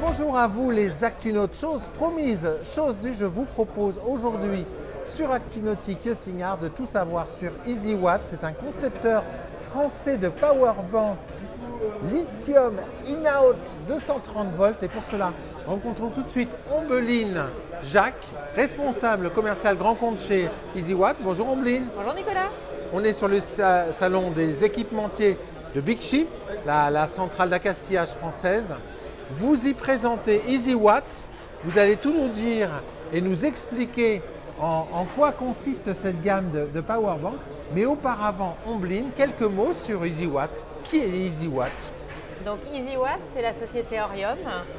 Bonjour à vous les Actunautes, chose promise, chose due, je vous propose aujourd'hui sur Actunautique Yachting Art de tout savoir sur EasyWatt. C'est un concepteur français de powerbank lithium in-out 230 volts et pour cela rencontrons tout de suite Ombeline Jacques, responsable commercial grand compte chez EasyWatt. Bonjour Ombeline. Bonjour Nicolas. On est sur le salon des équipementiers de Big Ship, la centrale d'accastillage française. Vous y présentez EasyWatt, vous allez tout nous dire et nous expliquer en quoi consiste cette gamme de powerbank. Mais auparavant, Ombeline, quelques mots sur EasyWatt. Qui est EasyWatt? Donc EasyWatt, c'est la société Orium.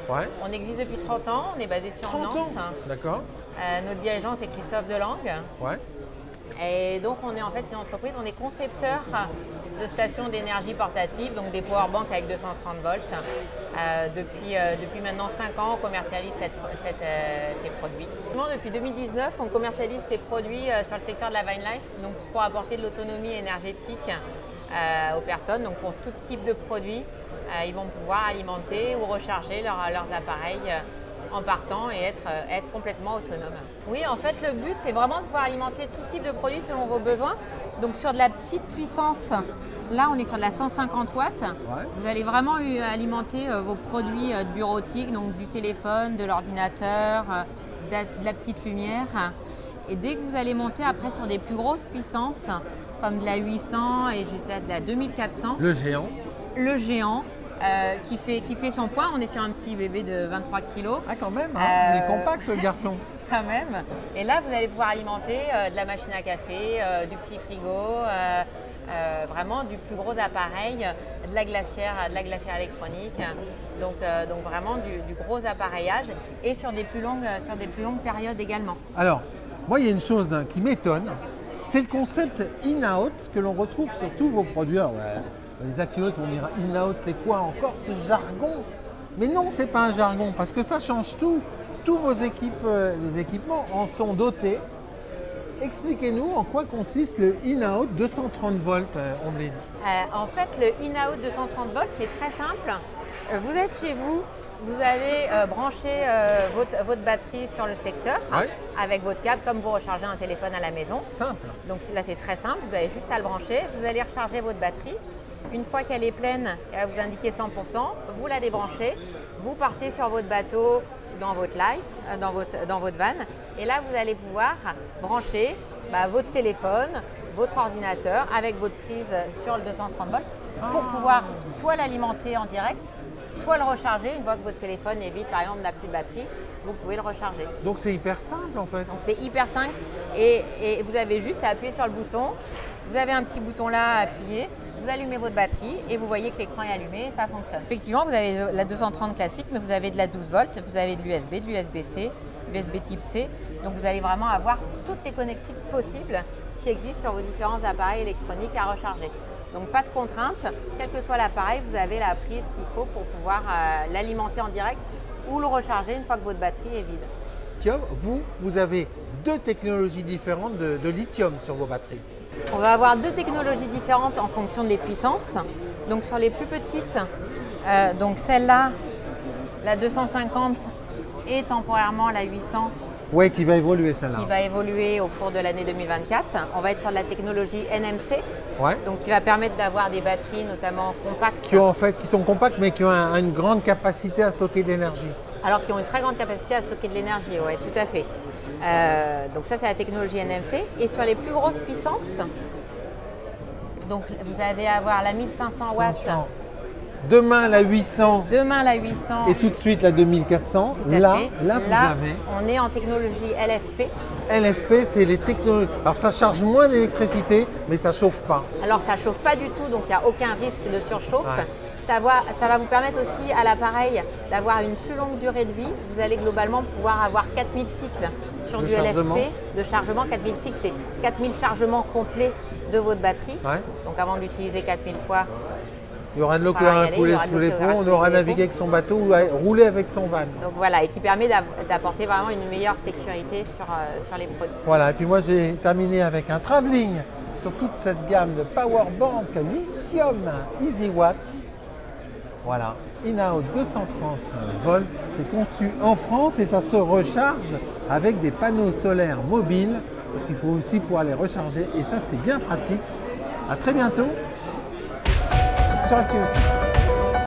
Ouais. On existe depuis 30 ans, on est basé sur 30 Nantes. ans. D'accord. Notre dirigeant, c'est Christophe Delangue. Ouais. Et donc on est en fait une entreprise, on est concepteur de stations d'énergie portative, donc des powerbanks avec 230 volts. Depuis maintenant 5 ans, on commercialise ces produits. Depuis 2019, on commercialise ces produits sur le secteur de la Vine Life, donc pour apporter de l'autonomie énergétique aux personnes. Donc pour tout type de produits, ils vont pouvoir alimenter ou recharger leurs appareils en partant et être complètement autonome. Oui, en fait, le but, c'est vraiment de pouvoir alimenter tout type de produits selon vos besoins. Donc, sur de la petite puissance, là, on est sur de la 150 watts. Ouais. Vous allez vraiment alimenter vos produits de bureautique, donc du téléphone, de l'ordinateur, de la petite lumière. Et dès que vous allez monter après sur des plus grosses puissances, comme de la 800 et jusqu'à de la 2400. Le géant. Le géant. Qui fait son poids. On est sur un petit bébé de 23 kg. Ah quand même, hein, il est compact le garçon. Quand même. Et là, vous allez pouvoir alimenter de la machine à café, du petit frigo, vraiment du plus gros appareil, de la glacière électronique. Donc vraiment du gros appareillage et sur des plus longues périodes également. Alors, moi, il y a une chose qui m'étonne, c'est le concept in-out que l'on retrouve sur tous vos produits. Ouais. Les Actunautes vont dire in-out, c'est quoi encore ce jargon? Mais non, c'est pas un jargon parce que ça change tout. Tous vos les équipements en sont dotés. Expliquez-nous en quoi consiste le in-out 230 volts, Ombeline. En fait, le in-out 230 volts, c'est très simple. Vous êtes chez vous, vous allez brancher votre batterie sur le secteur avec votre câble comme vous rechargez un téléphone à la maison. Simple. Donc là, c'est très simple. Vous avez juste à le brancher. Vous allez recharger votre batterie. Une fois qu'elle est pleine, elle va vous indiquer 100%. Vous la débranchez. Vous partez sur votre bateau, dans votre life, dans votre van. Et là, vous allez pouvoir brancher votre téléphone, votre ordinateur avec votre prise sur le 230 volts pour pouvoir soit l'alimenter en direct, soit le recharger. Une fois que votre téléphone est vide, par exemple, n'a plus de batterie, vous pouvez le recharger. Donc c'est hyper simple en fait. Donc c'est hyper simple et vous avez juste à appuyer sur le bouton. Vous avez un petit bouton là à appuyer, vous allumez votre batterie et vous voyez que l'écran est allumé et ça fonctionne. Effectivement, vous avez la 230 classique, mais vous avez de la 12 volts, vous avez de l'USB, de l'USB-C, l'USB type C. Donc vous allez vraiment avoir toutes les connectiques possibles qui existent sur vos différents appareils électroniques à recharger. Donc pas de contrainte, quel que soit l'appareil, vous avez la prise qu'il faut pour pouvoir l'alimenter en direct ou le recharger une fois que votre batterie est vide. Tiens, vous avez deux technologies différentes de lithium sur vos batteries. On va avoir deux technologies différentes en fonction des puissances. Donc sur les plus petites, donc celle-là, la 250 et temporairement la 800. Oui, qui va évoluer celle-là. Qui va évoluer au cours de l'année 2024. On va être sur la technologie NMC, ouais. Donc qui va permettre d'avoir des batteries notamment compactes. Qui sont compactes mais qui ont une grande capacité à stocker de l'énergie. Alors qui ont une très grande capacité à stocker de l'énergie, oui, tout à fait. Donc ça c'est la technologie NMC. Et sur les plus grosses puissances, donc vous allez avoir la 1500 watts. Demain la 800. Demain la 800. Et tout de suite la 2400. Là, vous avez. On est en technologie LFP. LFP, c'est les technologies. Alors ça charge moins d'électricité, mais ça chauffe pas. Alors ça chauffe pas du tout, donc il n'y a aucun risque de surchauffe. Ouais. Ça va vous permettre aussi à l'appareil d'avoir une plus longue durée de vie. Vous allez globalement pouvoir avoir 4000 cycles sur du LFP de chargement. 4000 cycles, c'est 4000 chargements complets de votre batterie. Ouais. Donc avant de l'utiliser 4000 fois, il y aura de l'eau qui aura coulé sous les ponts, on aura navigué avec son bateau ou roulé avec son van. Donc voilà, et qui permet d'apporter vraiment une meilleure sécurité sur les produits. Voilà, et puis moi j'ai terminé avec un travelling sur toute cette gamme de powerbank lithium EasyWatt. Voilà. In-Out 230 volts. C'est conçu en France et ça se recharge avec des panneaux solaires mobiles parce qu'il faut aussi pouvoir les recharger et ça c'est bien pratique. À très bientôt sur Activity.